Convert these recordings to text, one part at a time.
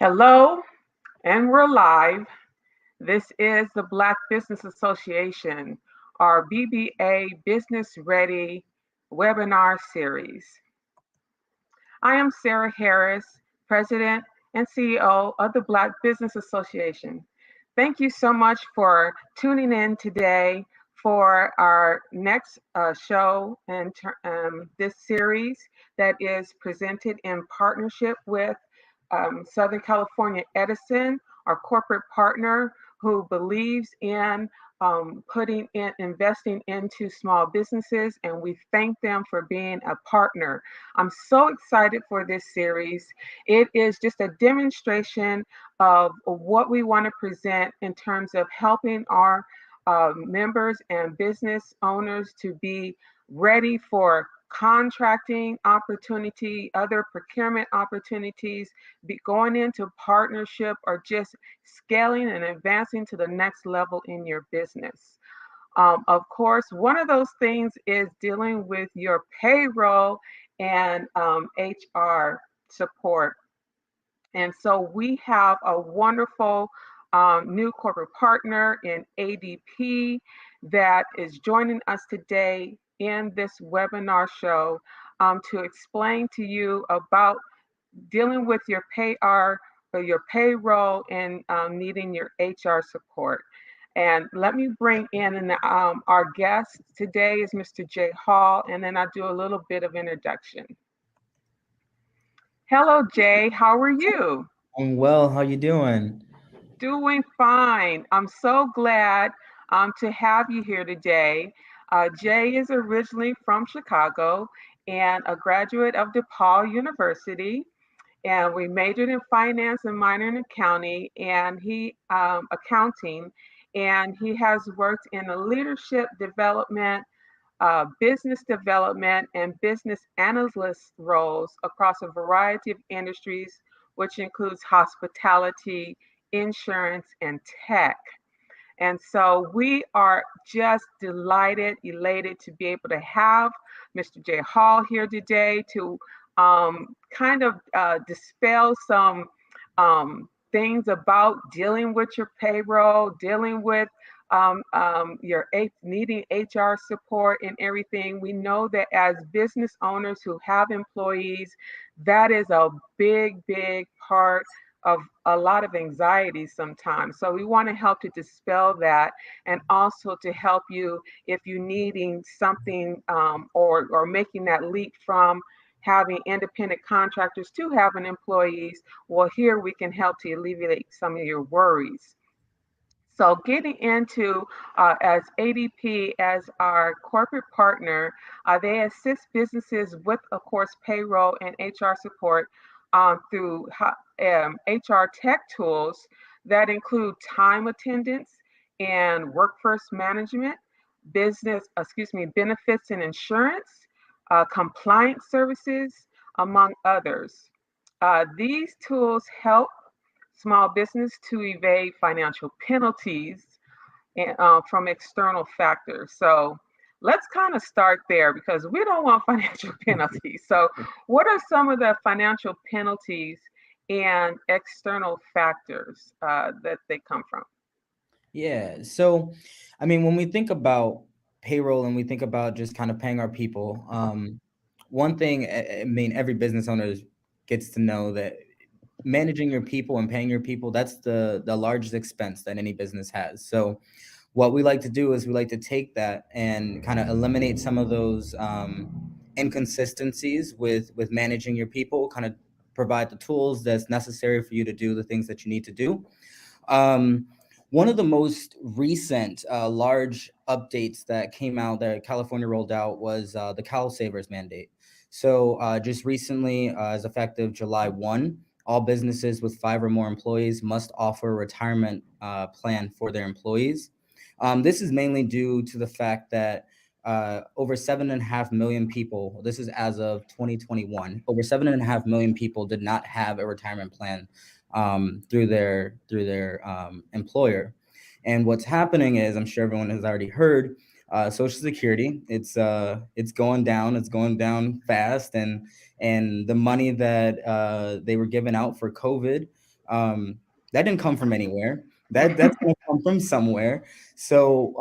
Hello, and we're live. This is the Black Business Association, our BBA Business Ready webinar series. I am Sarah Harris, President and CEO of the Black Business Association. Thank you so much for tuning in today for our next show and this series that is presented in partnership with Southern California Edison, our corporate partner who believes in investing into small businesses, and we thank them for being a partner. I'm so excited for this series. It is just a demonstration of what we want to present in terms of helping our members and business owners to be ready for contracting opportunity, other procurement opportunities, be going into partnership, or just scaling and advancing to the next level in your business. Of course, one of those things is dealing with your payroll and HR support. And so we have a wonderful new corporate partner in ADP that is joining us today in this webinar show to explain to you about dealing with your your payroll and needing your HR support. And let me bring in our guest today is Mr. Jay Hall, and then I'll do a little bit of introduction. Hello, Jay. How are you? I'm well. How you doing? Doing fine. I'm so glad to have you here today. Jay is originally from Chicago and a graduate of DePaul University. And we majored in finance and minored in accounting. And he has worked in the leadership development, business development, and business analyst roles across a variety of industries, which includes hospitality, insurance, and tech. And so we are just delighted, elated to be able to have Mr. Jay Hall here today to kind of dispel some things about dealing with your payroll, dealing with needing HR support and everything. We know that as business owners who have employees, that is a big, big part of a lot of anxiety sometimes. So we want to help to dispel that, and also to help you if you're needing something or making that leap from having independent contractors to having employees. Well, here we can help to alleviate some of your worries. So getting into as ADP as our corporate partner, they assist businesses with, of course, payroll and HR support through HR tech tools that include time attendance and workforce management, benefits and insurance, compliance services, among others. These tools help small business to evade financial penalties from external factors. So let's kind of start there because we don't want financial penalties. So, what are some of the financial penalties and external factors that they come from? Yeah. So, I mean, when we think about payroll and we think about just kind of paying our people, one thing, I mean, every business owner gets to know that managing your people and paying your people, that's the largest expense that any business has. So what we like to do is we like to take that and kind of eliminate some of those inconsistencies with managing your people, kind of provide the tools that's necessary for you to do the things that you need to do. Um, One of the most recent large updates that came out that California rolled out was the Cal Savers mandate. So just recently, as effective July 1, all businesses with 5 or more employees must offer a retirement plan for their employees. This is mainly due to the fact that over 7.5 million people, this is as of 2021, over 7.5 million people did not have a retirement plan through their employer. And what's happening is, I'm sure everyone has already heard, Social Security, it's going down. It's going down fast, and the money that they were given out for COVID That didn't come from anywhere. That's going to come from somewhere. So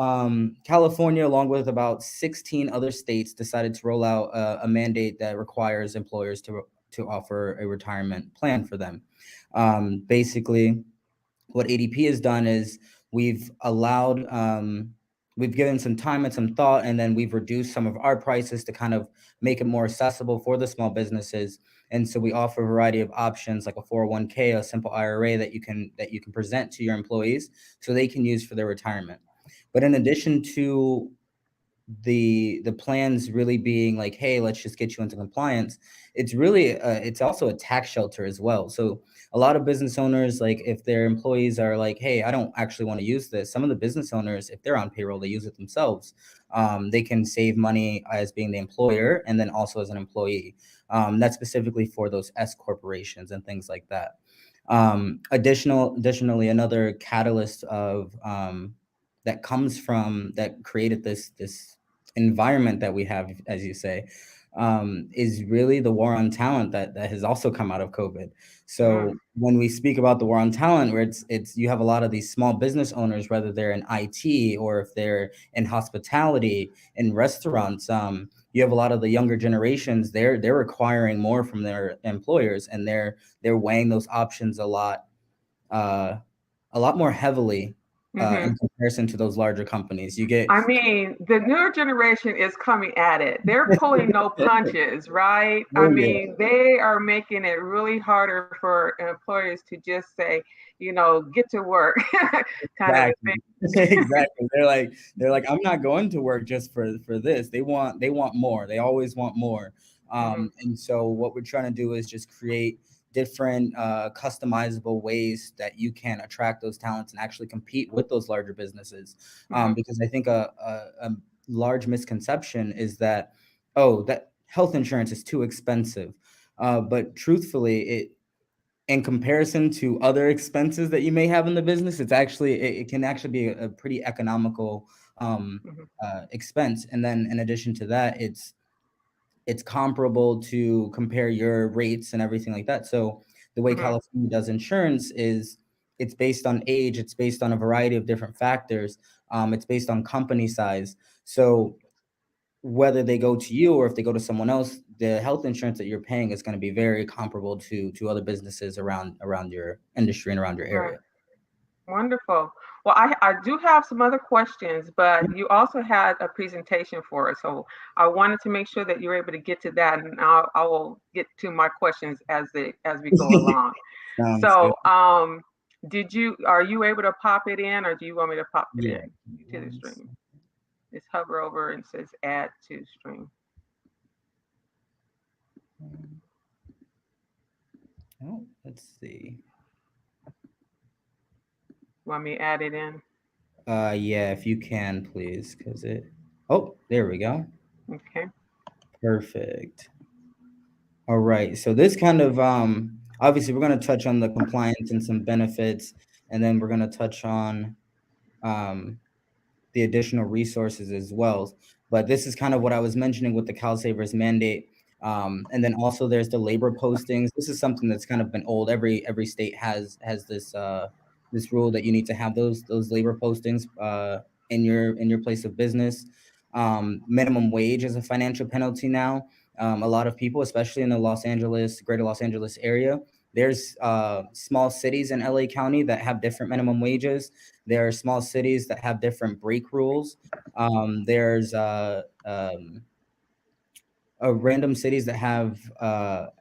California, along with about 16 other states, decided to roll out a mandate that requires employers to offer a retirement plan for them. Basically, what ADP has done is we've allowed, we've given some time and some thought, and then we've reduced some of our prices to kind of make it more accessible for the small businesses. And so we offer a variety of options like a 401k, a simple IRA that you can present to your employees so they can use for their retirement. But in addition to the plans really being like, hey, let's just get you into compliance, it's really it's also a tax shelter as well. So a lot of business owners, like if their employees are like, hey, I don't actually want to use this, some of the business owners, if they're on payroll, they use it themselves. They can save money as being the employer and then also as an employee. That's specifically for those S corporations and things like that. Additionally, another catalyst of that comes from that created this environment that we have, as you say, is really the war on talent that has also come out of COVID. So when we speak about the war on talent, where it's you have a lot of these small business owners, whether they're in IT or if they're in hospitality, in restaurants, you have a lot of the younger generations. They're requiring more from their employers, and they're weighing those options uh, a lot more heavily Mm-hmm. in comparison to those larger companies. You get I mean, the newer generation is coming at it. They're pulling no punches, right? I oh yeah, mean, they are making it really harder for employers to just say, get to work, kind of a exactly. thing. Exactly. They're like, I'm not going to work just for this. They want more. They always want more. Hmm. And so what we're trying to do is just create different customizable ways that you can attract those talents and actually compete with those larger businesses. Hmm. Because I think a large misconception is that, oh, that health insurance is too expensive. But truthfully, in comparison to other expenses that you may have in the business, it can actually be a pretty economical Hmm. expense. And then in addition to that, it's comparable to compare your rates and everything like that. So the way Hmm. California does insurance is it's based on age, it's based on a variety of different factors, it's based on company size. So whether they go to you or if they go to someone else, the health insurance that you're paying is going to be very comparable to other businesses around your industry and around your area. Right. Wonderful. Well, I do have some other questions, but you also had a presentation for us. So I wanted to make sure that you're able to get to that, and I will get to my questions as we go along. Sounds good. So, are you able to pop it in, or do you want me to pop it Yeah. in to the stream? Just hover over and says add to stream. Oh, let's see. Want me to add it in? Yeah, if you can, please, because it. Oh, there we go. Okay. Perfect. All right. So this kind of obviously we're going to touch on the compliance and some benefits, and then we're going to touch on um the additional resources as well. But this is kind of what I was mentioning with the CalSavers mandate. And then also there's the labor postings. This is something that's kind of been old. Every state has this rule that you need to have those labor postings in your place of business. Minimum wage is a financial penalty now. A lot of people, especially in the greater Los Angeles area, there's small cities in LA County that have different minimum wages. There are small cities that have different break rules. There's random cities that have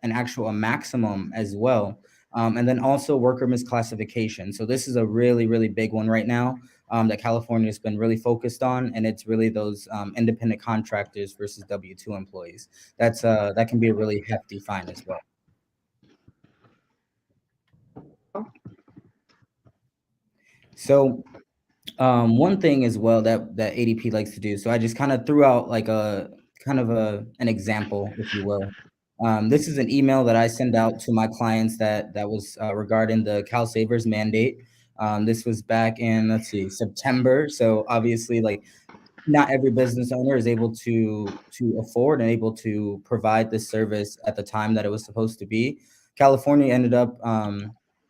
an actual a maximum as well. And then also worker misclassification. So this is a really, really big one right now that California has been really focused on, and it's really those independent contractors versus W-2 employees. That can be a really hefty fine as well. So one thing as well that ADP likes to do. So I just kind of threw out like a kind of an example, if you will. This is an email that I send out to my clients that was regarding the CalSavers mandate. This was back in, let's see, September. So obviously, like not every business owner is able to afford and able to provide this service at the time that it was supposed to be. California ended up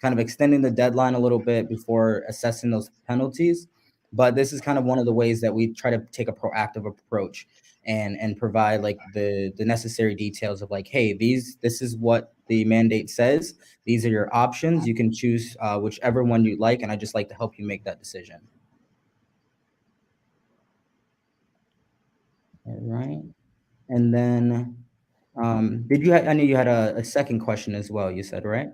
kind of extending the deadline a little bit before assessing those penalties. But this is kind of one of the ways that we try to take a proactive approach and provide like the necessary details of like, hey, this is what the mandate says. These are your options. You can choose whichever one you like, and I just like to help you make that decision. All right. And then, I knew you had a second question as well, you said, right?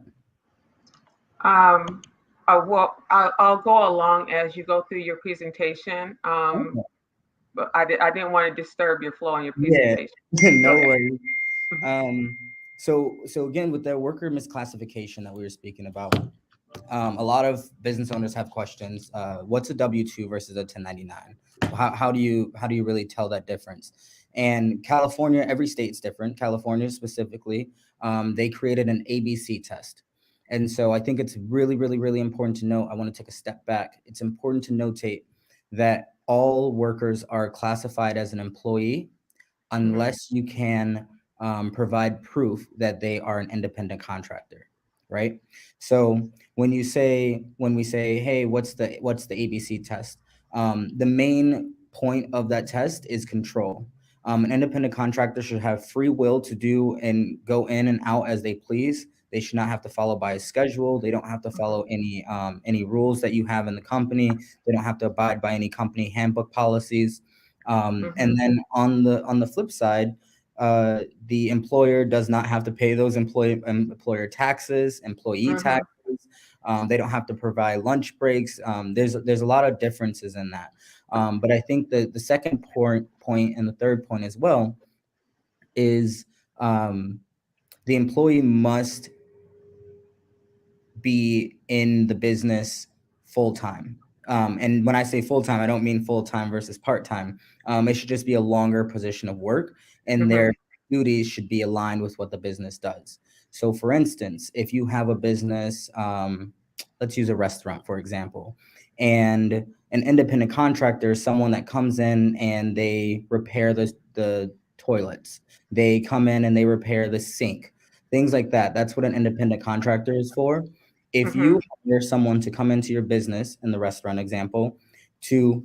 Um, well, I'll go along as you go through your presentation. Okay. But I didn't want to disturb your flow in your Yeah, presentation. Go no ahead. worries. Mhm. Um, so again, with the worker misclassification that we were speaking about, a lot of business owners have questions. What's a W-2 versus a 1099? How do you really tell that difference? And California, every state's different. California specifically, they created an ABC test. And so I think it's really, really, really important to note. I want to take a step back. It's important to notate that all workers are classified as an employee Mhm. unless you can provide proof that they are an independent contractor, right? So when we say, hey, what's the ABC test? The main point of that test is control. An independent contractor should have free will to do and go in and out as they please. They should not have to follow by a schedule. They don't have to Mhm. follow any rules that you have in the company. They don't have to abide by any company handbook policies. And Mhm. then on the flip side, the employer does not have to pay those employer taxes, employee Mhm. taxes. They don't have to provide lunch breaks. There's a lot of differences in that. But I think the second point and the third point as well is um, the employee must be in the business full time. And when I say full time, I don't mean full time versus part time. It should just be a longer position of work, and Mhm. their duties should be aligned with what the business does. So, for instance, if you have a business, let's use a restaurant, for example, and an independent contractor is someone that comes in and they repair the toilets, they come in and they repair the sink, things like that. That's what an independent contractor is for. If Mhm. you hire someone to come into your business, in the restaurant example, to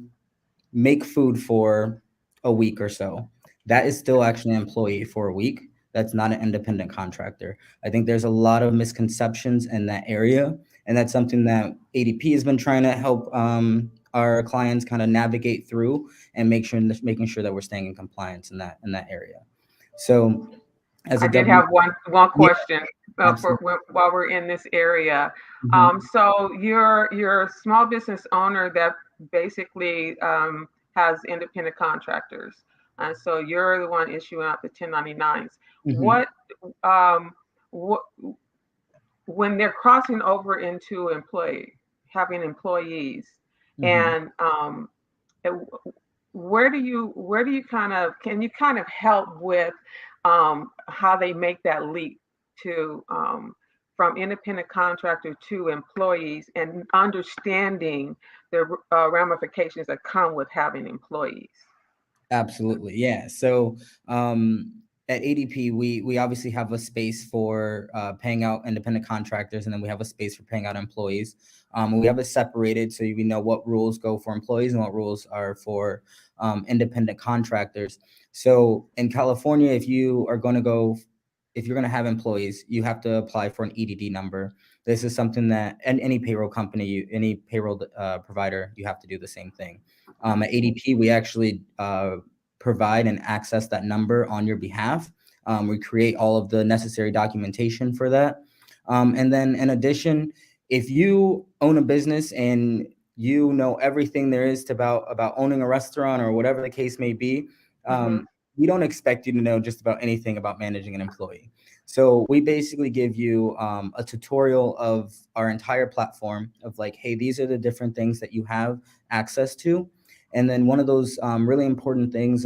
make food for a week or so, that is still actually an employee for a week. That's not an independent contractor. I think there's a lot of misconceptions in that area, and that's something that ADP has been trying to help our clients kind of navigate through and making sure that we're staying in compliance in that area. So, as I a did W, have one yeah, question for absolutely. while we're in this area. Mhm, So you're a small business owner that basically has independent contractors, and so you're the one issuing out the 1099s. mhm, What um, what when they're crossing over into employee having employees, mhm. and uh, where do you kind of can you kind of help with how they make that leap to from independent contractor to employees and understanding the ramifications that come with having employees? Absolutely, yeah. So at ADP, we obviously have a space for paying out independent contractors, and then we have a space for paying out employees. We have it separated so we know what rules go for employees and what rules are for independent contractors. So in California, if you're going to have employees, you have to apply for an EDD number. This is something that any payroll company, any payroll provider, you have to do the same thing. At ADP, we actually provide and access that number on your behalf. We create all of the necessary documentation for that. And then in addition, if you own a business and you know everything there is about owning a restaurant or whatever the case may be, Hmm. we don't expect you to know just about anything about managing an employee. So we basically give you a tutorial of our entire platform of like, hey, these are the different things that you have access to. And then one of those really important things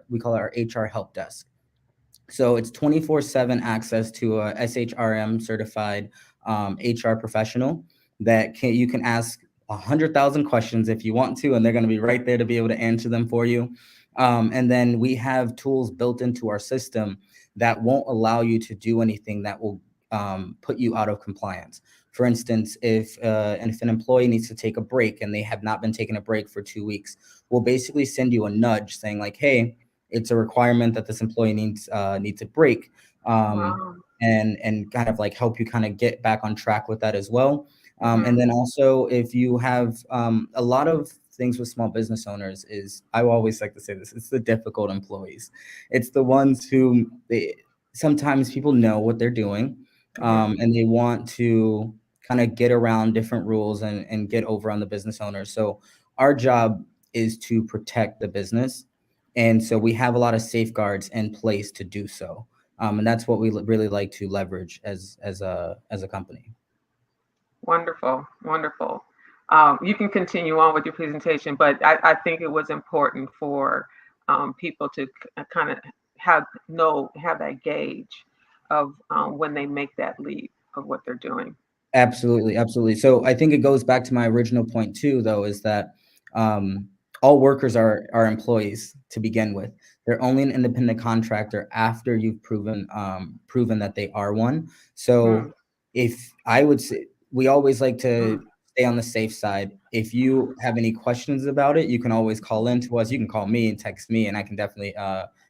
we call it our HR help desk. So it's 24/7 access to a SHRM certified HR professional you can ask 100,000 questions if you want to, and they're going to be right there to be able to answer them for you. And then we have tools built into our system that won't allow you to do anything that will put you out of compliance. For instance, if an employee needs to take a break and they have not been taking a break for 2 weeks, we'll basically send you a nudge saying like, "Hey, it's a requirement that this employee needs a break," um, Wow. and kind of like help you kind of get back on track with that as well. Mm-hmm. And then also, if you have a lot of things with small business owners is, I always like to say this, it's the difficult employees. It's the ones who sometimes people know what they're doing, Mm-hmm. and they want to kind of get around different rules and get over on the business owner. So our job is to protect the business. And so we have a lot of safeguards in place to do so. And that's what we really like to leverage as a company. Wonderful, wonderful. You can continue on with your presentation, but I think it was important for people to kind of have that gauge of when they make that leap of what they're doing. Absolutely, absolutely. So I think it goes back to my original point too, though, is that um, all workers are employees to begin with. They're only an independent contractor after you've proven that they are one. Mm, So if I would say, we always like to mm. stay on the safe side. If you have any questions about it, you can always call in to us. You can call me and text me, and I can definitely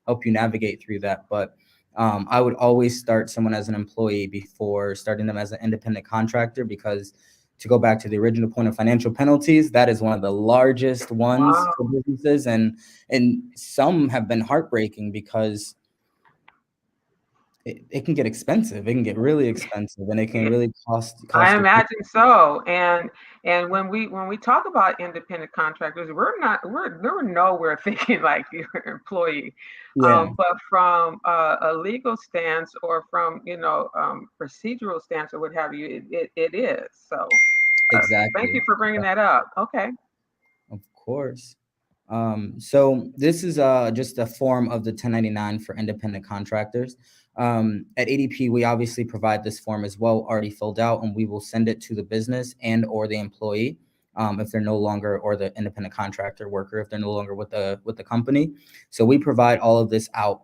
help you navigate through that. But I would always start someone as an employee before starting them as an independent contractor, because to go back to the original point of financial penalties, that is one of the largest ones Wow. for businesses, and some have been heartbreaking because it can get expensive. It can get really expensive, and it can really I cost your people. imagine so. And when we talk about independent contractors, we're nowhere thinking like you're an employee. Yeah, But from a legal stance or from procedural stance or what have you, it is. So thank you exactly. for bringing that up. Okay. Of course. So this is just a form of the 1099 for independent contractors. At ADP, we obviously provide this form as well, already filled out, and we will send it to the business and or the employee, if they're no longer, or the independent contractor worker if they're no longer with the company. So we provide all of this out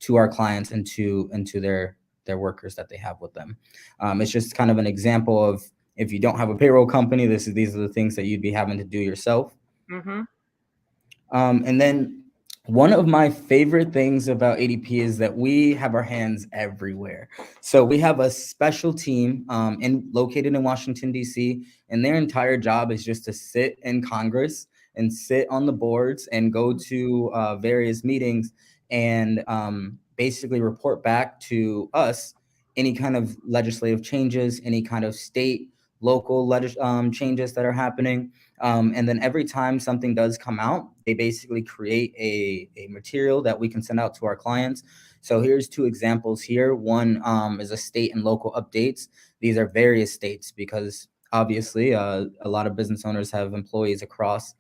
to our clients and to their workers that they have with them. It's just kind of an example of, if you don't have a payroll company, these are the things that you'd be having to do yourself. Mm-hmm. And then one of my favorite things about ADP is that we have our hands everywhere. So we have a special team located in Washington, D.C., and their entire job is just to sit in Congress and sit on the boards and go to various meetings and basically report back to us any kind of legislative changes, any kind of state, local changes that are happening. And then every time something does come out, they basically create a material that we can send out to our clients. So here's two examples here. One is a state and local updates. These are various states because obviously a lot of business owners have employees across,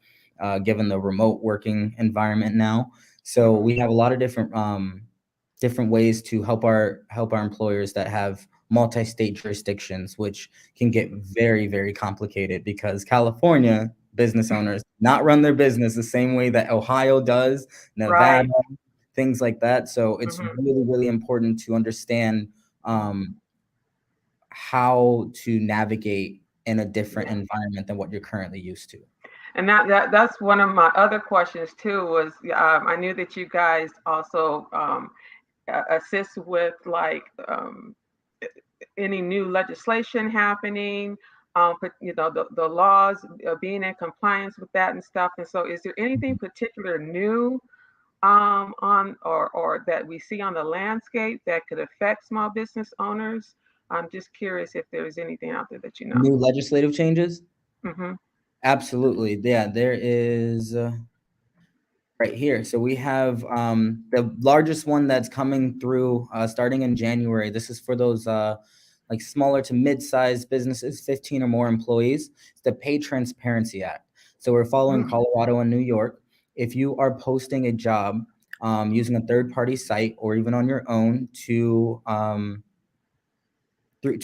given the remote working environment now. So we have a lot of different ways to help our employers that have multi-state jurisdictions, which can get very, very complicated because California business owners not run their business the same way that Ohio does, Right. Nevada, things like that. So it's Mm-hmm. really, really important to understand um, how to navigate in a different Yeah. environment than what you're currently used to. And that's one of my other questions too. Was I knew that you guys also assist with like any new legislation happening, but the laws, being in compliance with that and stuff. And so, is there anything particular new on or that we see on the landscape that could affect small business owners? I'm just curious if there's anything out there that you know. New legislative changes? Hmm. Absolutely. Yeah, there is. Right here. So we have the largest one that's coming through starting in January. This is for those like smaller to mid-sized businesses, 15 or more employees. It's the Pay Transparency Act. So we're following Mm. Colorado and New York. If you are posting a job using a third-party site or even on your own to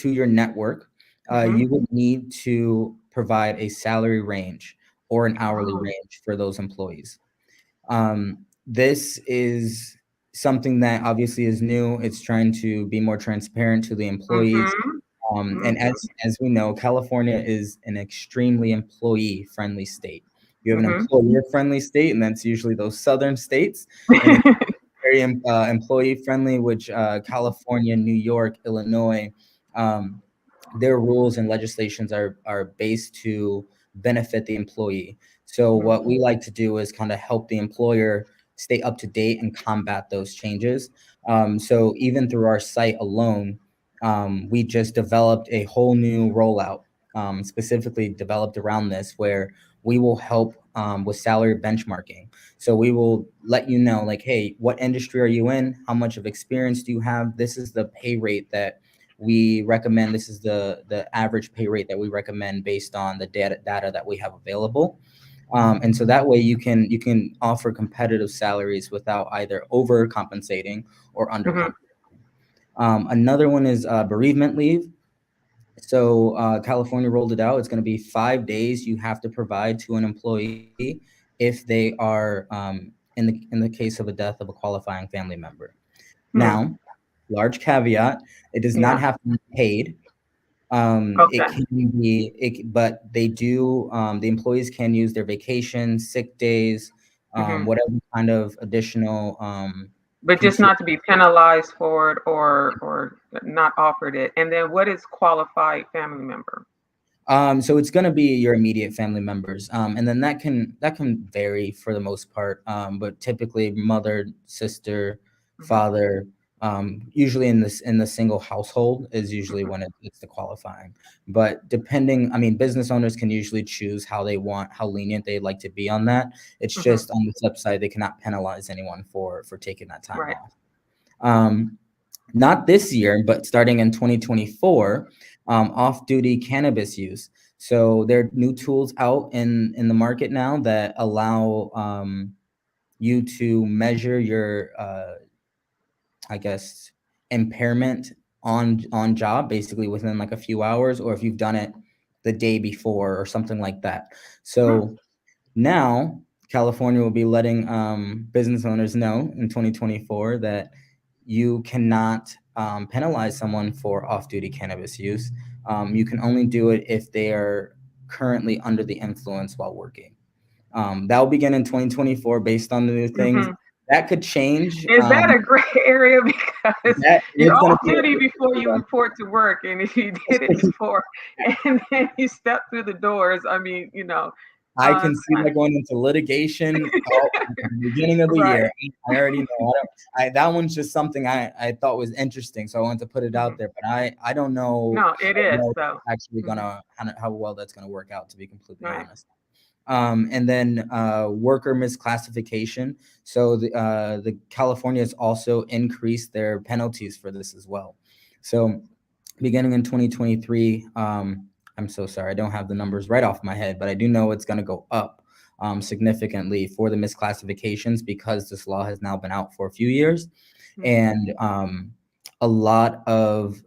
your network, Hmm. you would need to provide a salary range or an hourly Oh. range for those employees. This is something that obviously is new. It's trying to be more transparent to the employees. Mhm. And Mhm. as we know, California is an extremely employee-friendly state. You have an Mhm. employer-friendly state, and that's usually those southern states, and then very employee-friendly, which California, New York, Illinois, um, their rules and legislations are based to benefit the employee. So Mhm. what we like to do is kind of help the employer stay up to date and combat those changes. So even through our site alone, we just developed a whole new rollout, specifically developed around this, where we will help with salary benchmarking. So we will let you know, like, hey, what industry are you in? How much of experience do you have? This is the pay rate that we recommend. This is the average pay rate that we recommend based on the data that we have available. And so that way you can offer competitive salaries without either overcompensating or Mhm. undercompensating. Another one is bereavement leave. So California rolled it out. It's going to be 5 days you have to provide to an employee if they are in the case of a death of a qualifying family member. Mhm. Now, large caveat: it does not Yeah. have to be paid. It Okay. can be, but they do. The employees can use their vacation, sick days, Mhm. whatever kind of additional But just PTO. not to be penalized for it or not offered it. And then what is qualified family member? So it's gonna be your immediate family members, and then that can vary for the most part, but typically mother, sister, Mhm. father, usually in the single household is usually Mhm. when it's the qualifying. But depending, I mean, business owners can usually choose how lenient they'd like to be on that. It's Mhm. just on the flip side, they cannot penalize anyone for taking that time Right. off. Um, Not this year, but starting in 2024, off-duty cannabis use. So there are new tools out in the market now that allow you to measure your, I guess, impairment on job, basically within like a few hours, or if you've done it the day before or something like that. Mhm. So now, California will be letting business owners know in 2024 that you cannot penalize someone for off-duty cannabis use. You can only do it if they are currently under the influence while working. That will begin in 2024 based on the new things. Mhm. That could change. Is that a gray area because That you're is going to off be duty before a you report to work, and if you did it before, and then you step through the doors, I mean, I can it's see kind that going into litigation at the beginning of of the right. year. I already know. That one's just something I thought was interesting, so I wanted to put it out Mhm. there. But I don't know No, how it is well so. that's actually Mhm. gonna how well that's gonna work out. To be completely Right. honest. And then worker misclassification. So the California has also increased their penalties for this as well. So beginning in 2023, I'm so sorry, I don't have the numbers right off my head, but I do know it's going to go up significantly for the misclassifications because this law has now been out for a few years, Mhm. and a lot of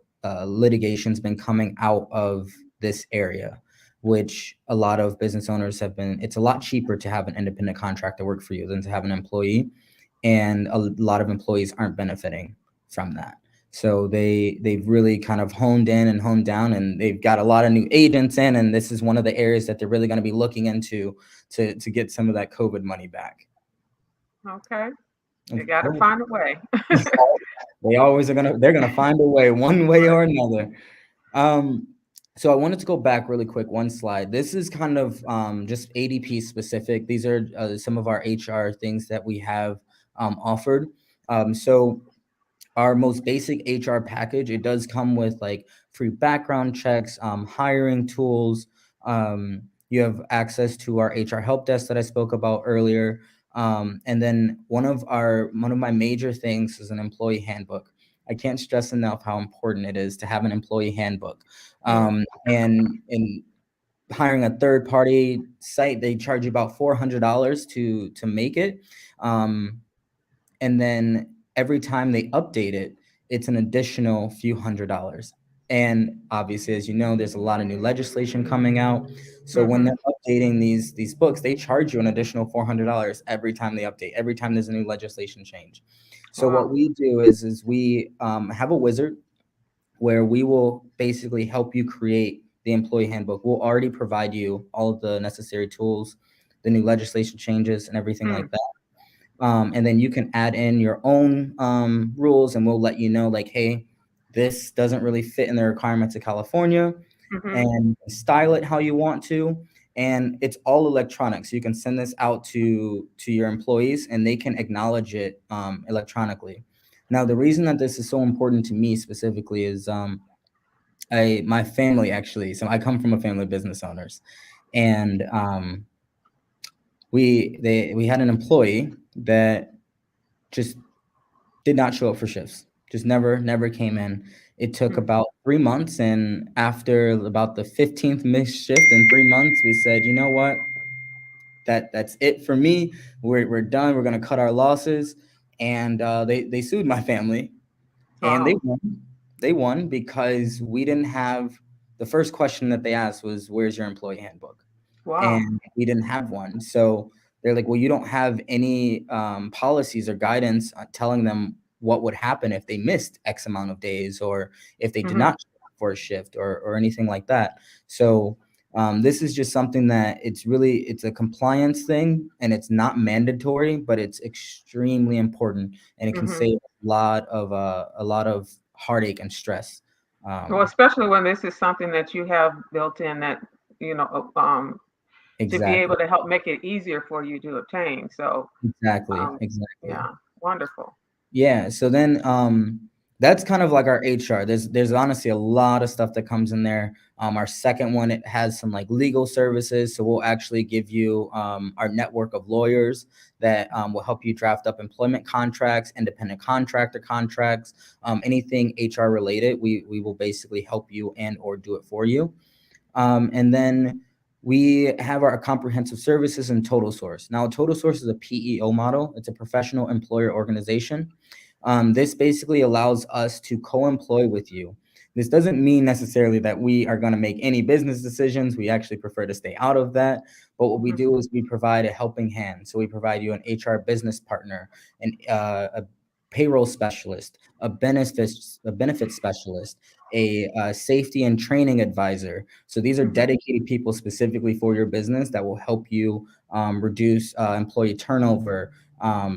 litigation's been coming out of this area, which a lot of business owners have been. It's a lot cheaper to have an independent contractor work for you than to have an employee, and a lot of employees aren't benefiting from that. So they've really kind of honed in and honed down, and they've got a lot of new agents in, and this is one of the areas that they're really going to be looking into to get some of that COVID money back. Okay. Of You got to course, find a way. they're gonna find a way, one way or another. Um, so I wanted to go back really quick, one slide. This is kind of just ADP specific. These are some of our HR things that we have offered. So our most basic HR package, it does come with like free background checks, hiring tools. You have access to our HR help desk that I spoke about earlier. And then one of my major things is an employee handbook. I can't stress enough how important it is to have an employee handbook. Mhm. And in hiring a third party site, they charge you about $400 to make it. Um, and then every time they update it, it's an additional few $100s. And obviously, as you know, there's a lot of new legislation coming out. So when Mhm. they're updating these books, they charge you an additional $400 every time they update, every time there's a new legislation change. So what Wow. we do is we have a wizard where we will basically help you create the employee handbook. We'll already provide you all of the necessary tools, the new legislation changes, and everything Mm, like that. And then you can add in your own rules, and we'll let you know, like, hey, this doesn't really fit in the requirements of California, mm-hmm. and style it how you want to. And it's all electronic, so you can send this out to your employees, and they can acknowledge it electronically. Now, the reason that this is so important to me specifically is I my family actually. So I come from a family of business owners, and we had an employee that just did not show up for shifts. Just never came in. It took Mm. about 3 months, and after about the 15th missed shift in 3 months, we said, you know what, that's it for me. We're done. We're gonna cut our losses, and they sued my family, and they Wow. won. They won because we didn't have the first question that they asked was, "Where's your employee handbook?" Wow. And we didn't have one. So they're like, "Well, you don't have any policies or guidance telling them what would happen if they missed X amount of days or if they did Mm-hmm. not show up for a shift or anything like that." So this is just something that it's a compliance thing, and it's not mandatory, but it's extremely important, and it can Mm-hmm. save a lot of heartache and stress. Well, Um, especially when this is something that you have built in that, you know, to be exactly, able to help make it easier for you to obtain. So, exactly, um, exactly. yeah, wonderful. Yeah, so then that's kind of like our HR. There's honestly a lot of stuff that comes in there. Our second one, it has some like legal services, so we'll actually give you our network of lawyers that will help you draft up employment contracts, independent contractor contracts, anything HR related. We will basically help you and or do it for you. And then we have our comprehensive services and Total Source. Now, Total Source is a PEO model. It's a professional employer organization. This basically allows us to co-employ with you. This doesn't mean necessarily that we are going to make any business decisions. We actually prefer to stay out of that. But what we Mm-hmm. do is we provide a helping hand. So we provide you an HR business partner, a payroll specialist, a benefits specialist, a safety and training advisor. So these are Mm-hmm. dedicated people specifically for your business that will help you reduce employee turnover,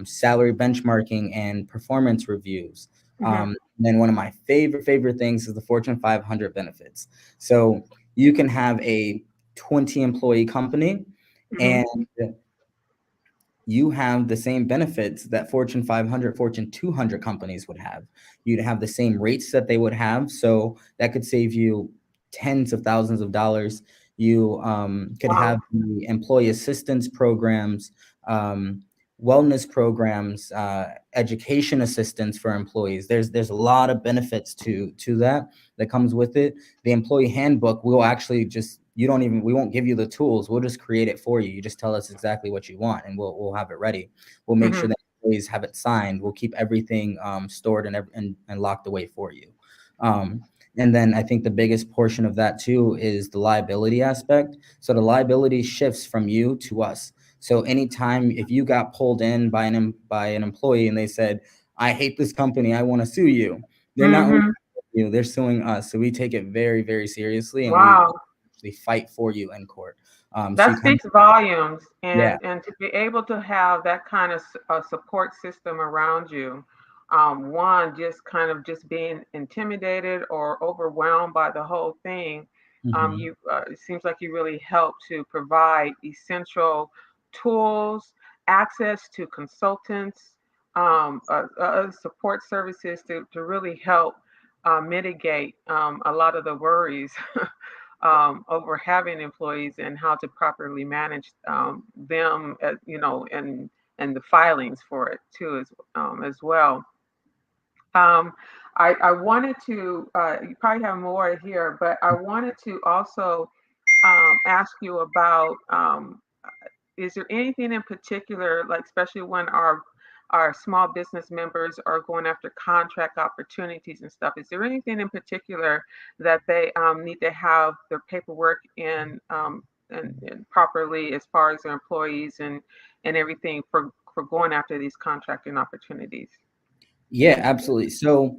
salary benchmarking, and performance reviews. Mm-hmm. Then one of my favorite things is the Fortune 500 benefits. So you can have a 20 employee company, Mm-hmm. and you have the same benefits that Fortune 500, Fortune 200 companies would have. You'd have the same rates that they would have. So that could save you tens of thousands of dollars. You could Wow. have the employee assistance programs, um, wellness programs, education assistance for employees. There's a lot of benefits to that comes with it. The employee handbook will actually just you don't even we won't give you the tools. We'll just create it for you. You just tell us exactly what you want, and we'll have it ready. We'll make Mm-hmm. sure that employees have it signed. We'll keep everything stored and locked away for you. Um, and then I think the biggest portion of that too is the liability aspect. So the liability shifts from you to us. So anytime if you got pulled in by an employee and they said, "I hate this company, I want to sue you," they're not only Mm-hmm. suing you, they're suing us. So we take it very seriously, and we Wow. actually fight for you in court. So That you kind speaks volumes, yeah, and to be able to have that kind of support system around you, one just kind of just being intimidated or overwhelmed by the whole thing, hmm you it seems like you really help to provide essential tools, access to consultants, support services to really help mitigate a lot of the worries over having employees and how to properly manage them, you know, and the filings for it too, as well. Um, I wanted to, you probably have more here, but I wanted to also ask you about is there anything in particular, like especially when our small business members are going after contract opportunities and stuff, is there anything in particular that they need to have their paperwork in and properly as far as their employees and everything for going after these contracting opportunities? Yeah, absolutely. So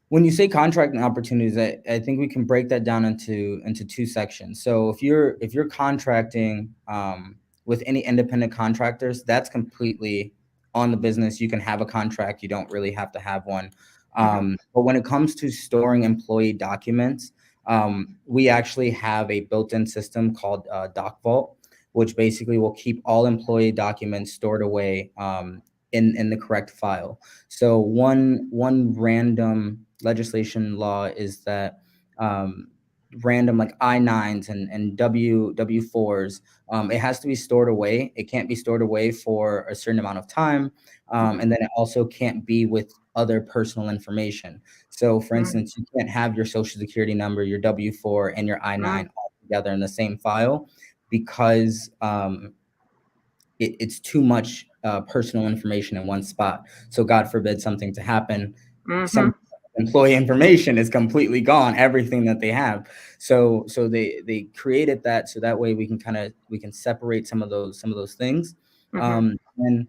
when you say contracting opportunities, I think we can break that down into two sections. So if you're contracting with any independent contractors, that's completely on the business. You can have a contract. You don't really have to have one. Hmm. But when it comes to storing employee documents, we actually have a built-in system called Doc Vault, which basically will keep all employee documents stored away in the correct file. So one random legislation law is that um, random like I-9s and W4s, it has to be stored away. It can't be stored away for a certain amount of time, Hmm. and then it also can't be with other personal information. So, for Hmm. instance, you can't have your social security number, your W4, and your I-9 all together in the same file because it's too much personal information in one spot. So God forbid something to happen, Hmm. some employee information is completely gone, everything that they have. So they created that so that way we can separate some of those things. Hmm. And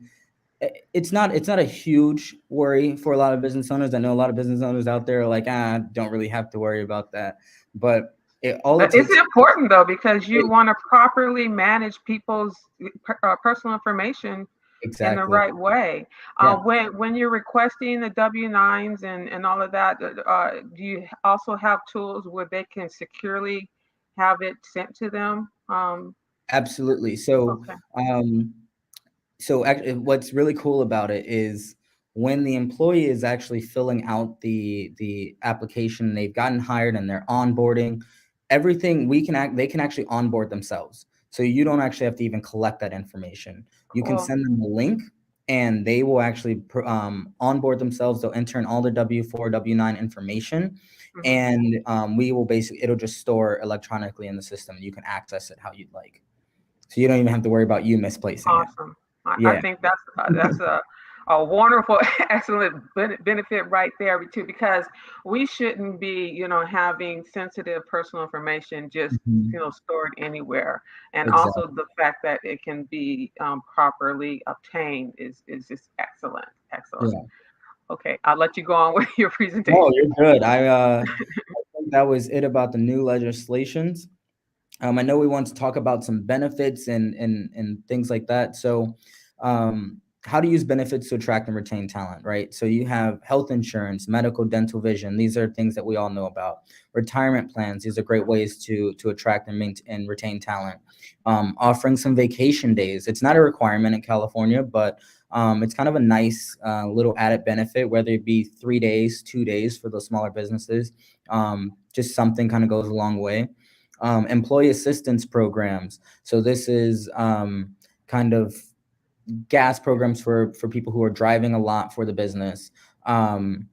it's not a huge worry for a lot of business owners. I know a lot of business owners out there are like, don't really have to worry about that. But all it But it's takes. important though because you want to properly manage people's personal information in the Exactly. right way. Yeah. When you're requesting the W-9s and all of that, do you also have tools where they can securely have it sent to them? Absolutely. So, Okay. um, what's really cool about it is when the employee is actually filling out the application, they've gotten hired and they're onboarding, everything they can actually onboard themselves. So you don't actually have to even collect that information. You can Cool. send them a link and they will actually onboard themselves. They'll enter in all their W4, W9 information, Hmm. and we will basically it'll just store electronically in the system. You can access it how you'd like. So you don't even have to worry about you misplacing it. Awesome. I Yeah. think that's a wonderful, excellent benefit right there too, because we shouldn't be, having sensitive personal information just, Mhm. stored anywhere. And also Exactly. the fact that it can be properly obtained is just excellent, excellent. Yeah. Okay, I'll let you go on with your No, presentation. you're good. I think that was it about the new legislations. I know we want to talk about some benefits and things like that. So, how to use benefits to attract and retain talent, right? So you have health insurance, medical, dental, vision. These are things that we all know about. Retirement plans. These are great ways to attract and maintain and retain talent. Offering some vacation days. It's not a requirement in California, but it's kind of a nice little added benefit, whether it be 3 days, 2 days for those smaller businesses. Just something kind of goes a long way. Employee assistance programs. So this is kind of gas programs for people who are driving a lot for the business. Kind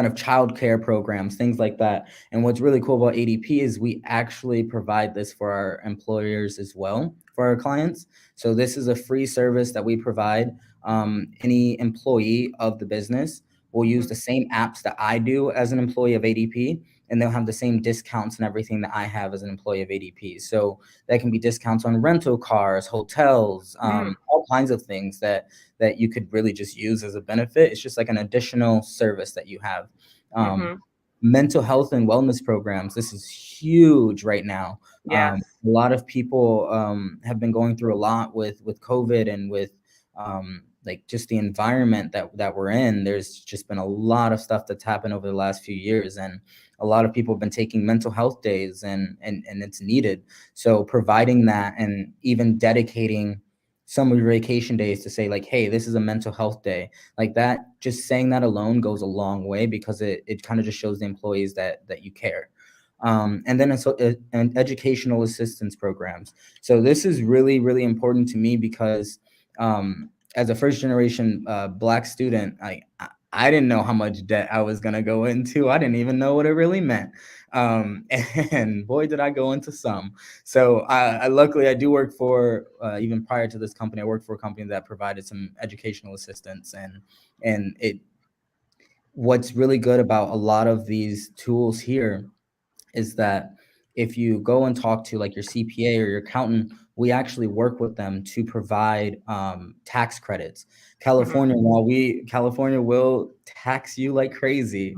of childcare programs, things like that. And what's really cool about ADP is we actually provide this for our employers as well, for our clients. So this is a free service that we provide. Any employee of the business will use Hmm. the same apps that I do as an employee of ADP, and they'll have the same discounts and everything that I have as an employee of ADP. So that can be discounts on rental cars, hotels, Mm. all kinds of things that you could really just use as a benefit. It's just like an additional service that you have. Um, Hmm. Mental health and wellness programs. This is huge right now. Yes. A lot of people have been going through a lot with COVID and with like just the environment that we're in. There's just been a lot of stuff that's happened over the last few years, and a lot of people have been taking mental health days, and it's needed. So providing that and even dedicating some of your vacation days to say like, hey, this is a mental health day, like that, just saying that alone goes a long way because it kind of just shows the employees that you care. And then and educational assistance programs. So this is really, really important to me because as a first generation Black student, I didn't know how much debt I was going to go into. I didn't even know what it really meant. And boy, did I go into some. So I luckily I do work for even prior to this company, I worked for a company that provided some educational assistance, and it what's really good about a lot of these tools here is that if you go and talk to like your CPA or your accountant, we actually work with them to provide tax credits. Mhm. California will tax you like crazy.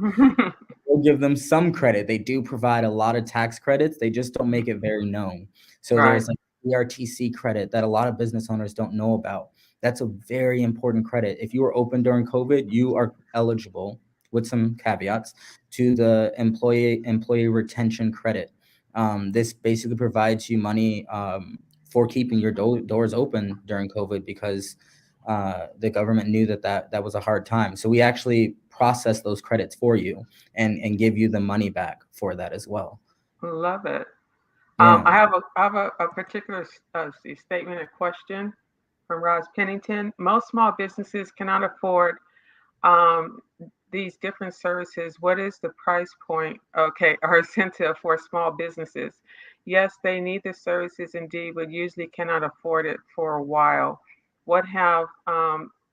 We'll give them some credit. They do provide a lot of tax credits. They just don't make it very known. So Right. there's like ERTC credit that a lot of business owners don't know about. That's a very important credit. If you were open during COVID, you are eligible, with some caveats, to the employee retention credit. This basically provides you money for keeping your doors open during COVID, because the government knew that was a hard time. So we actually process those credits for you and give you the money back for that as well. Love it. Yeah. I have a particular statement and question from Roz Pennington. Most small businesses cannot afford um, these different services. What is the price point, okay, or incentive for small businesses? Yes, they need the services indeed, but usually cannot afford it for a while. What have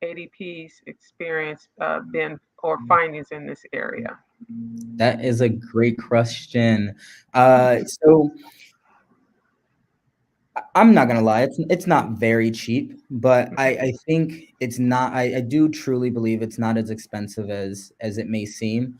ADP's experience been or findings in this area? That is a great question. So I'm not gonna lie, it's not very cheap, but I think it's not. I do truly believe it's not as expensive as it may seem.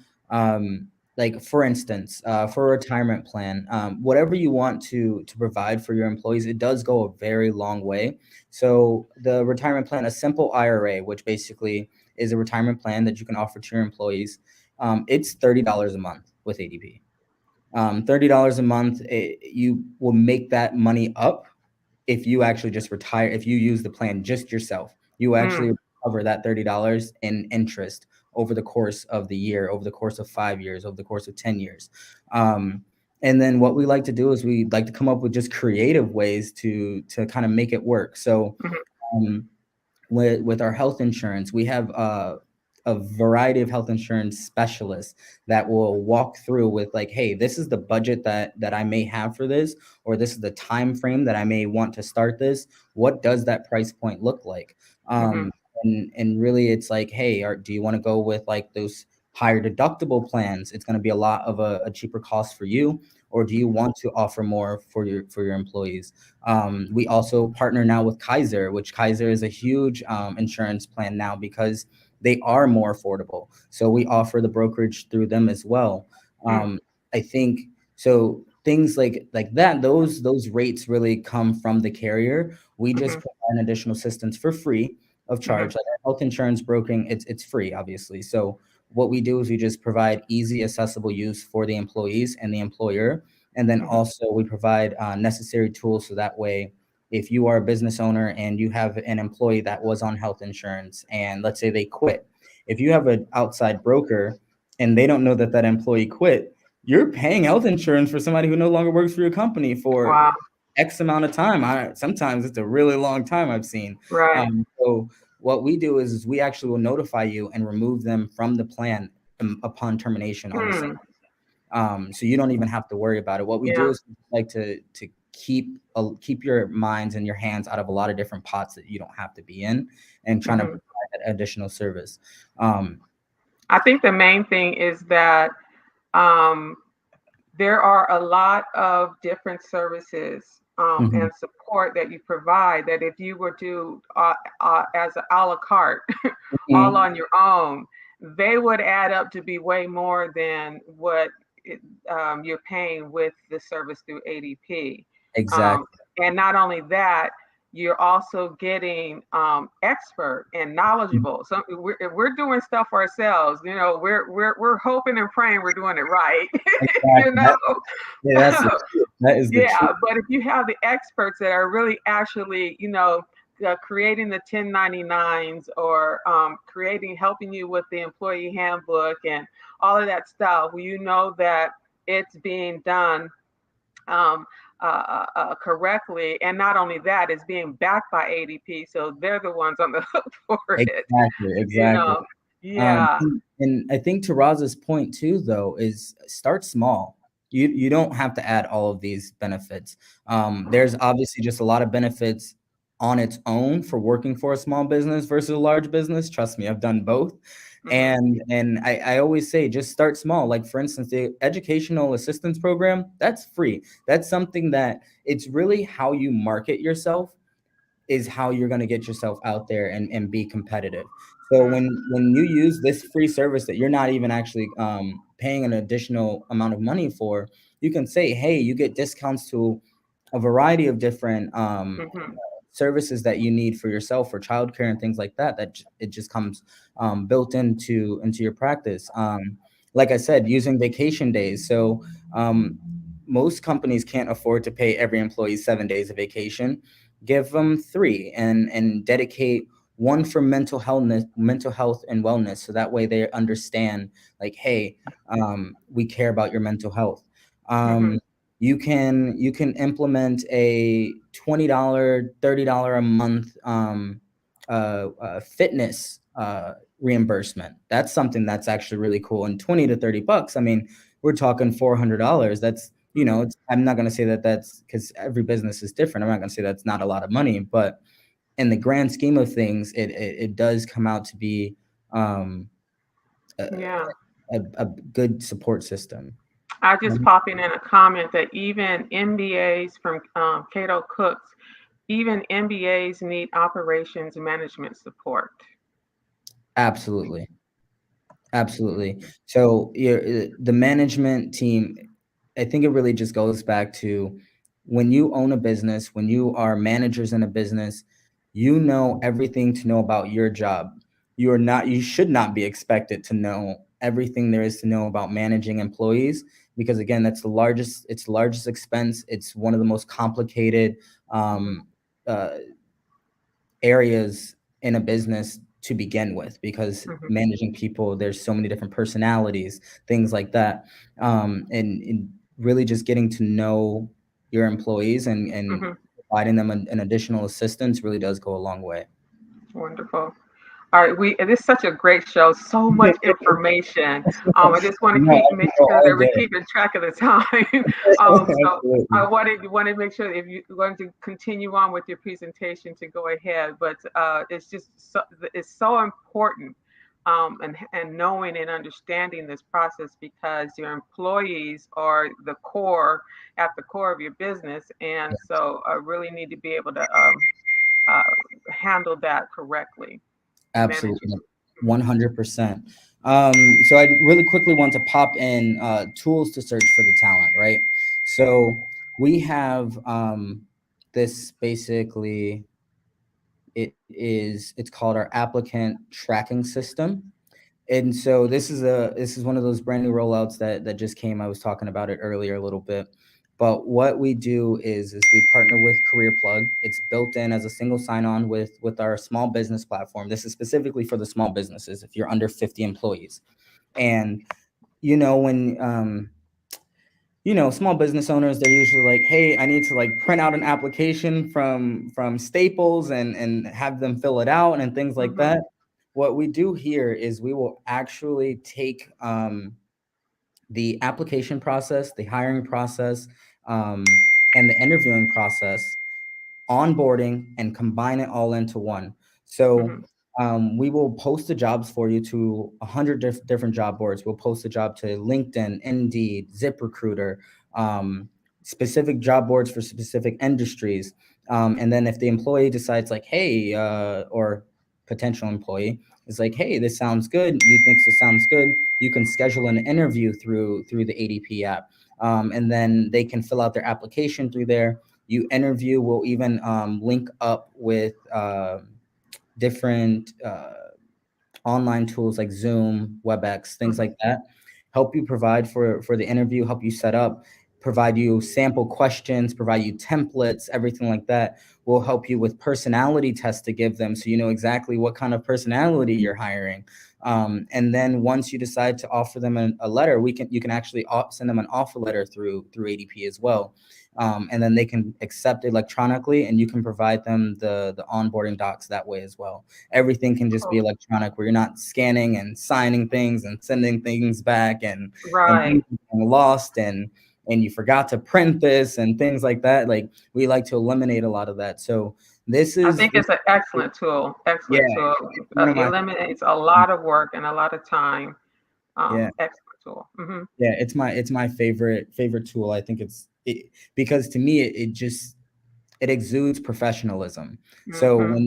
Like for instance, for a retirement plan, whatever you want to provide for your employees, it does go a very long way. So the retirement plan, a simple IRA, which basically is a retirement plan that you can offer to your employees, it's $30 a month with ADP. $30 a month, you will make that money up if you actually just retire. If you use the plan just yourself, you Mm, actually cover that $30 in interest over the course of the year, over the course of 5 years, over the course of 10 years. Um, and then what we like to do is we like to come up with just creative ways to kind of make it work. So mhm, um, with our health insurance, we have a variety of health insurance specialists that will walk through with like, hey, this is the budget that I may have for this, or this is the time frame that I may want to start this. What does that price point look like? mhm, Um, and really, it's like, hey, do you want to go with like those higher deductible plans? It's going to be a lot of a cheaper cost for you, or do you want to offer more for your employees? We also partner now with Kaiser, which Kaiser is a huge insurance plan now because they are more affordable. So we offer the brokerage through them as well. mm, I think so. Things like that, those rates really come from the carrier. We just mhm, provide an additional assistance for free of mhm, charge. Like our health insurance broking, it's free, obviously. So what we do is we just provide easy, accessible use for the employees and the employer. And then mhm, also we provide necessary tools so that way, if you are a business owner and you have an employee that was on health insurance and let's say they quit, if you have an outside broker and they don't know that employee quit, you're paying health insurance for somebody who no longer works for your company for wow. X amount of time. Sometimes it's a really long time I've seen. Right. So what we do is we actually will notify you and remove them from the plan upon termination on the same. Hmm. So you don't even have to worry about it. What we do Yeah. is like to keep your minds and your hands out of a lot of different pots that you don't have to be in, and trying to Mhm. provide that additional service. Um, I think the main thing is that um, there are a lot of different services mhm, and support that you provide that if you were to as a la carte all mhm, on your own, they would add up to be way more than what it, you're paying with the service through ADP. Um, exactly. and not only that, you're also getting expert and Mhm, knowledgeable. So if we're doing stuff ourselves, we're hoping and praying we're doing it right, you exactly. know. Yeah, that's the truth. That is the truth. Yeah, but if you have the experts that are really actually, creating the 1099s or helping you with the employee handbook and all of that stuff, you know that it's being done um, correctly. And not only that, it's being backed by ADP. So they're the ones on the hook for it, Exactly, you exactly. know. Yeah. And I think to Raz's point too, though, is start small. You don't have to add all of these benefits. There's obviously just a lot of benefits on its own for working for a small business versus a large business. Trust me, I've done both. Mhm. And I always say just start small. Like for instance, the educational assistance program, that's free. That's something that it's really how you market yourself is how you're going to get yourself out there and be competitive. So Mm. when you use this free service that you're not even actually paying an additional amount of money for, you can say, hey, you get discounts to a variety of different Mhm. services that you need for yourself, for childcare and things like that. It just comes built into your practice. Like I said, using vacation days. So most companies can't afford to pay every employee 7 days of vacation. Give them three and dedicate one for mental health and wellness. So that way they understand, like, hey, we care about your mental health. Mhm. You can implement a $20, $30 a month fitness reimbursement. That's something that's actually really cool. And 20 to 30 bucks, I mean, we're talking $400. That's, Mhm. I'm not going to say that that's because every business is different. I'm not going to say that's not a lot of money, but in the grand scheme of things, it does come out to be um, a, Yeah. a good support system. I just Mhm. popping in a comment that even MBAs from Cato Cooks, even MBAs need operations management support. Absolutely. Absolutely. So the management team, I think it really just goes back to when you own a business, when you are managers in a business, you know everything to know about your job. You should not be expected to know everything there is to know about managing employees, because again, it's the largest expense. It's one of the most complicated um, uh, areas in a business to begin with, because Mhm. managing people, there's so many different personalities, things like that, and really just getting to know your employees and Mhm. providing them an additional assistance really does go a long way. Wonderful. All right, this is such a great show. So much information. I just want to No, keep I make can go sure all that we're day. keeping track of the time. So I Absolutely. want to make sure if you're going to continue on with your presentation to go ahead. But it's so important. And knowing and understanding this process, because your employees are the core at the core of your business, and so I really need to be able to uh, handle that correctly and manage it. Absolutely, Mhm. 100%. So I really quickly want to pop in tools to search for the talent, right? So we have this basically, it's called our applicant tracking system. And so this is one of those brand new rollouts that just came. I was talking about it earlier a little bit. But what we do is we partner with Career Plug. It's built in as a single sign-on with our small business platform. This is specifically for the small businesses if you're under 50 employees. And when small business owners, they're usually like, hey, I need to like print out an application from Staples and have them fill it out and things like Mhm. that. What we do here is we will actually take the application process, the hiring process, um, and the interviewing process, onboarding, and combine it all into one. So Mhm. we will post the jobs for you to 100 different job boards. We'll post the job to LinkedIn, Indeed, ZipRecruiter, um, specific job boards for specific industries. And then if the employee decides like, hey, or potential employee is like, hey, this sounds good. You think this sounds good? You can schedule an interview through the ADP app. And then they can fill out their application through there. You interview. We'll even link up with different online tools like Zoom, WebEx, things Mhm. like that. Help you provide for the interview, help you set up, provide you sample questions, provide you templates, everything like that. We'll help you with personality tests to give them, so you know exactly what kind of personality you're hiring. And then once you decide to offer them a letter, you can actually send them an offer letter through ADP as well. And then they can accept electronically, and you can provide them the onboarding docs that way as well. Everything can just be Cool. electronic, where you're not scanning and signing things and sending things back, and Right. things getting lost, and you forgot to print this and things like that. Like, we like to eliminate a lot of that. So This I is think this it's an excellent tool. yeah, Excellent tool. it's one of my Eliminates a lot of work and a lot of time. yeah. Excellent tool. Yeah, it's my favorite tool. I think because to me it just it exudes professionalism. So Hmm.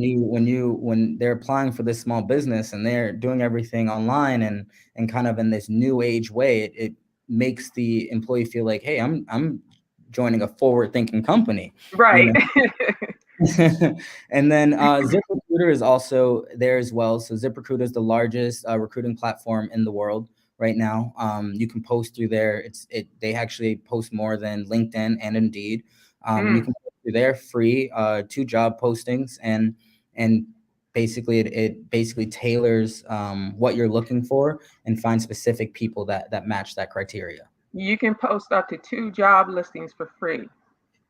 when they're applying for this small business and they're doing everything online and kind of in this new age way, it makes the employee feel like, hey, I'm joining a forward thinking company, you Right. know. And then ZipRecruiter is also there as well. So ZipRecruiter is the largest recruiting platform in the world right now. You can post through there. They actually post more than LinkedIn and Indeed, and you Mm. can post through there free, 2 job postings, and basically it basically tailors what you're looking for and find specific people that match that criteria. You can post up to 2 job listings for free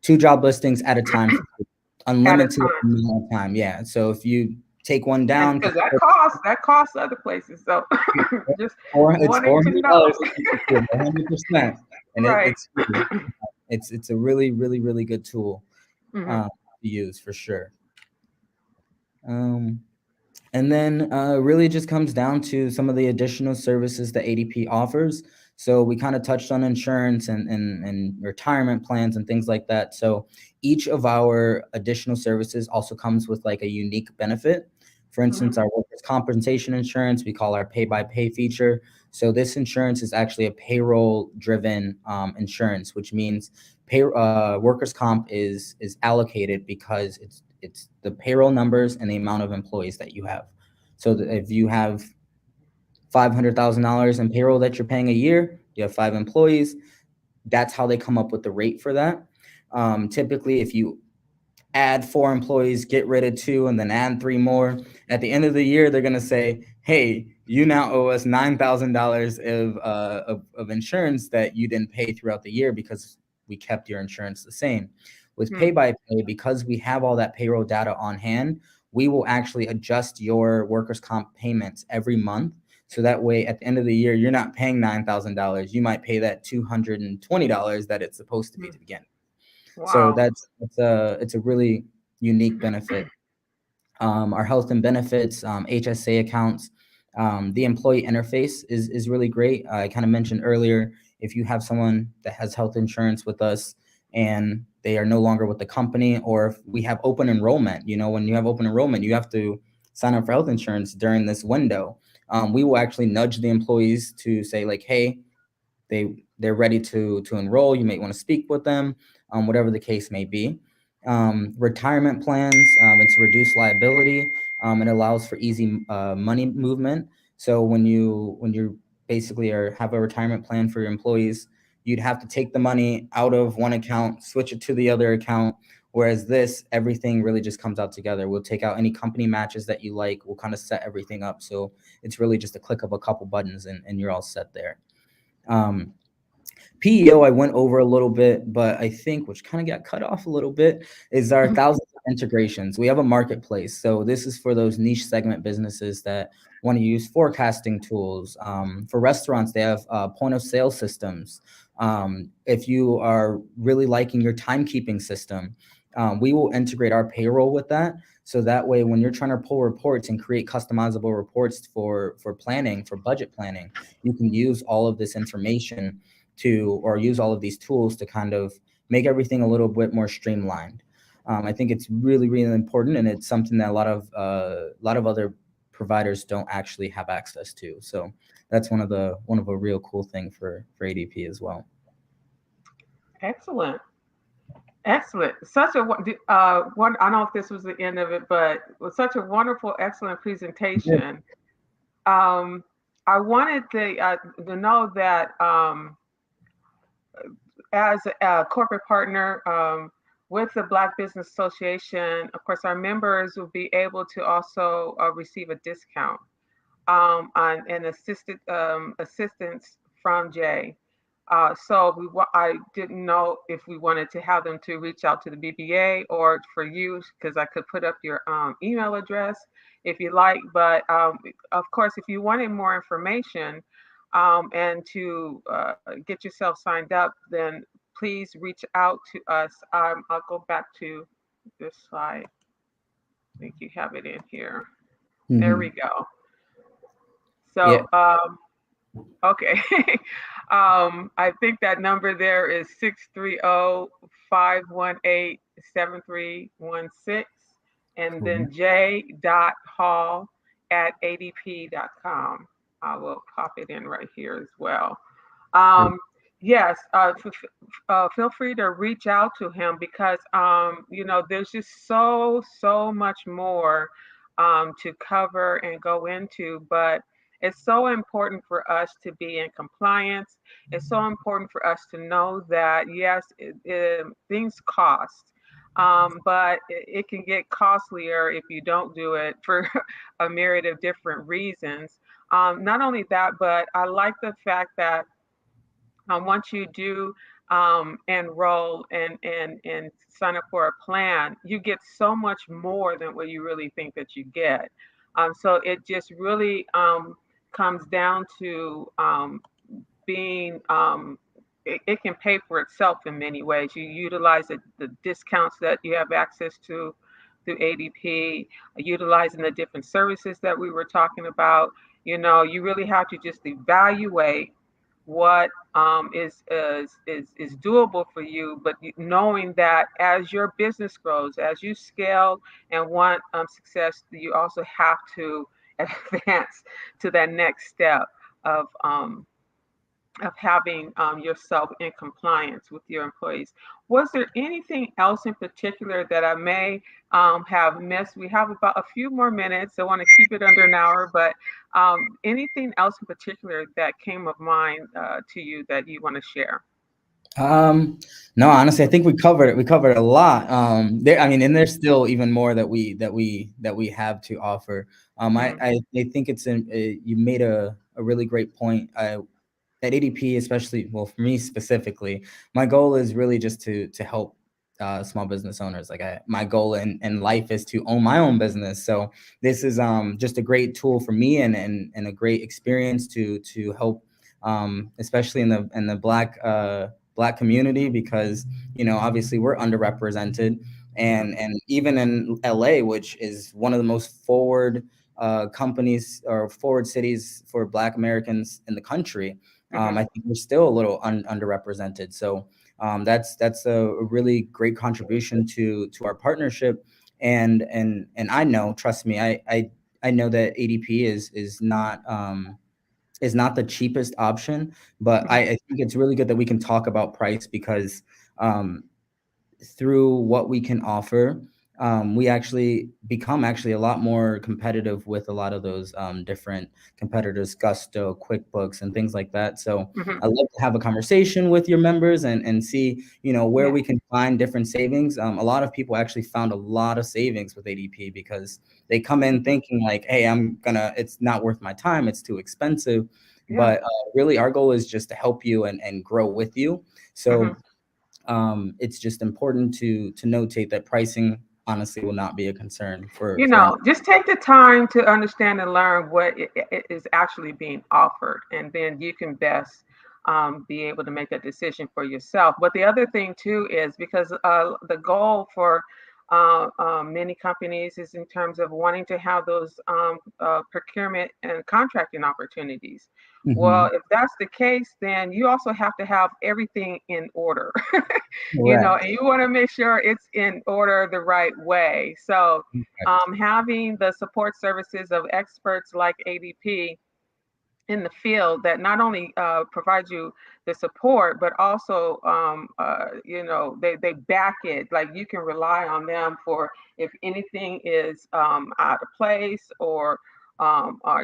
2 job listings at a time for free, at a unlimited time. amount of time. Yeah. So if you take one And down, because that costs other places. So just it's wanting to know. $400 100%, and Right. it's free. It's a really really really good tool Hmm. to use for sure. Um, And then really just comes down to some of the additional services that ADP offers. So we kind of touched on insurance and retirement plans and things like that. So each of our additional services also comes with like a unique benefit. For instance, Hmm. our workers' compensation insurance, we call our pay by pay feature. So this insurance is actually a payroll driven insurance, which means workers' comp is allocated because it's the payroll numbers and the amount of employees that you have. So if you have $500,000 in payroll that you're paying a year, you have 5 employees. That's how they come up with the rate for that. Typically, if you add 4 employees, get rid of 2, and then add 3 more, at the end of the year, they're going to say, hey, you now owe us $9,000 of insurance that you didn't pay throughout the year because we kept your insurance the same. With pay by pay, because we have all that payroll data on hand, we will actually adjust your workers' comp payments every month. So that way, at the end of the year, you're not paying $9,000. You might pay that $220 that it's supposed to be Hmm. to begin. So Wow. it's a really unique benefit. Our health and benefits, HSA accounts, the employee interface is really great. I kind of mentioned earlier, if you have someone that has health insurance with us and they are no longer with the company, or if we have open enrollment, when you have open enrollment, you have to sign up for health insurance during this window. We will actually nudge the employees to say like, hey, they're ready to enroll. You may want to speak with them, whatever the case may be. Retirement plans, it's to reduce liability. It allows for easy money movement. So when you basically have a retirement plan for your employees, you'd have to take the money out of one account, switch it to the other account. Whereas this, everything really just comes out together. We'll take out any company matches that you like. We'll kind of set everything up. So it's really just a click of a couple buttons and you're all set there. Um, PEO I went over a little bit, but I think which kind of got cut off a little bit is our thousands of integrations. We have a marketplace. So this is for those niche segment businesses that want to use forecasting tools. For restaurants, they have point of sale systems. If you are really liking your timekeeping system, we will integrate our payroll with that. So that way, when you're trying to pull reports and create customizable reports for planning, for budget planning, you can use all of this information or use all of these tools to kind of make everything a little bit more streamlined. I think it's really, really important, and it's something that a lot of other providers don't actually have access to. So that's one of a real cool thing for ADP as well. Excellent. Excellent. Such a one. I don't know if this was the end of it, but it was such a wonderful, excellent Yeah. presentation. Um, I wanted to know that as a corporate partner with the Black Business Association, of course, our members will be able to also receive a discount on an assistance from Jay. I didn't know if we wanted to have them to reach out to the BBA or for you, because I could put up your email address if you like. But of course, if you wanted more information and to get yourself signed up, then please reach out to us. I'll go back to this slide. I think you have it in here. There we Hmm. go. Yeah. So, okay. I think that number there is 630-518-7316, and Cool. then j.hall@adp.com. I will pop it in right here as well. Perfect. Um, yes, feel free to reach out to him because there's just so much more to cover and go into, but it's so important for us to be in compliance. It's so important for us to know that yes, things cost. But it can get costlier if you don't do it for a myriad of different reasons. Not only that, but I like the fact that once you do enroll and sign up for a plan, you get so much more than what you really think that you get. So it just really comes down to being it can pay for itself in many ways. You utilize the discounts that you have access to through ADP, utilizing the different services that we were talking about. You really have to just evaluate what is doable for you, but knowing that as your business grows, as you scale and want success, you also have to advance to that next step of um, of having yourself in compliance with your employees. Was there anything else in particular that I may have missed? We have about a few more minutes. I want to keep it under an hour, but anything else in particular that came of mind to you that you want to share? Um, no, honestly, I think we covered it. We covered a lot. There, I mean, and there's still even more that we have to offer. Hmm. I think you made a really great point. At ADP, especially, well, for me specifically, my goal is really just to help small business owners. My goal in life is to own my own business. So this is just a great tool for me and a great experience to help, especially in the black community, because obviously we're underrepresented, Hmm. and even in LA, which is one of the most forward companies or forward cities for Black Americans in the country. Hmm. I think we're still a little underrepresented. So that's a really great contribution to our partnership. And I know, trust me, I know that ADP is not the cheapest option, but I think it's really good that we can talk about price, because um, through what we can offer, we actually become actually a lot more competitive with a lot of those different competitors, Gusto, QuickBooks, and things like that. So Hmm. I love to have a conversation with your members and see, where Yeah. we can find different savings. A lot of people actually found a lot of savings with ADP because they come in Hmm. thinking like, hey, it's not worth my time, it's too expensive. Yeah. But really, our goal is just to help you and grow with you. Hmm. So it's just important to notate that pricing honestly will not be a concern for any. Just take the time to understand and learn what it is actually being offered, and then you can best be able to make a decision for yourself. But the other thing too is because the goal for many companies is in terms of wanting to have those procurement and contracting opportunities. Well, Mhm. if that's the case, then you also have to have everything in order. Correct. And you want to make sure it's in order the right way. So, Correct. having the support services of experts like ADP in the field that not only provide you the support, but also, they back it. Like you can rely on them for if anything is out of place or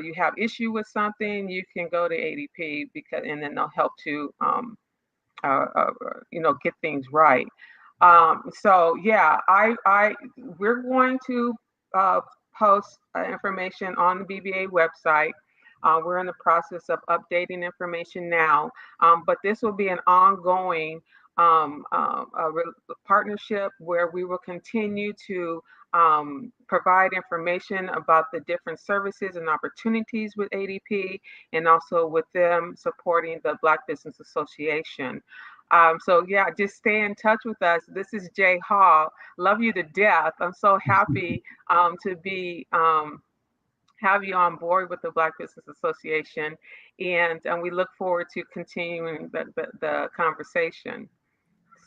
you have issue with something, you can go to ADP because, and then they'll help to get things right. So yeah, we're going to uh, post information on the BBA website. We're in the process of updating information now, but this will be an ongoing partnership where we will continue to provide information about the different services and opportunities with ADP, and also with them supporting the Black Business Association. So yeah, just stay in touch with us. This is Jay Hall. Love you to death. I'm so happy to be have you on board with the Black Business Association, and we look forward to continuing the conversation.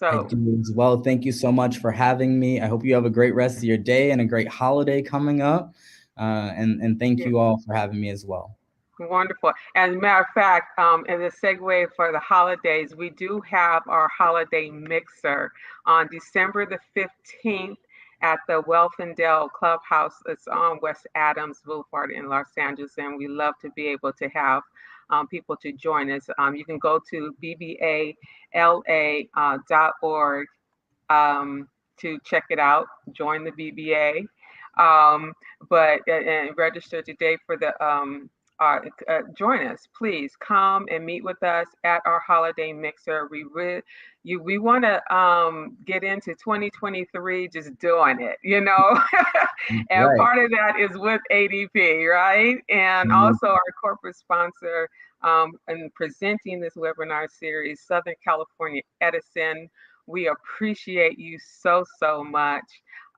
I So do as well. Thank you so much for having me. I hope you have a great rest of your day and a great holiday coming up. And thank yeah, you all for having me as well. wonderful. As a matter of fact, as a segue for the holidays, we do have our holiday mixer on December the 15th at the Welfindale Clubhouse. It's on West Adams Boulevard in Los Angeles, and we love to be able to have people to join us. You can go to bbala.org to check it out, join the BBA, but and register today for the join us, please come and meet with us at our holiday mixer. We want to get into 2023 just doing it, and Right. part of that is with ADP, right? And also our corporate sponsor and presenting this webinar series, Southern California Edison. We appreciate you so much.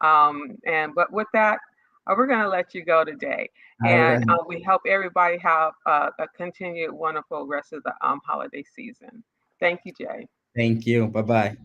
And but with that, we're going to let you go today. All And right. we hope everybody have a continued wonderful rest of the holiday season. Thank you, Jay. Thank you. Bye bye.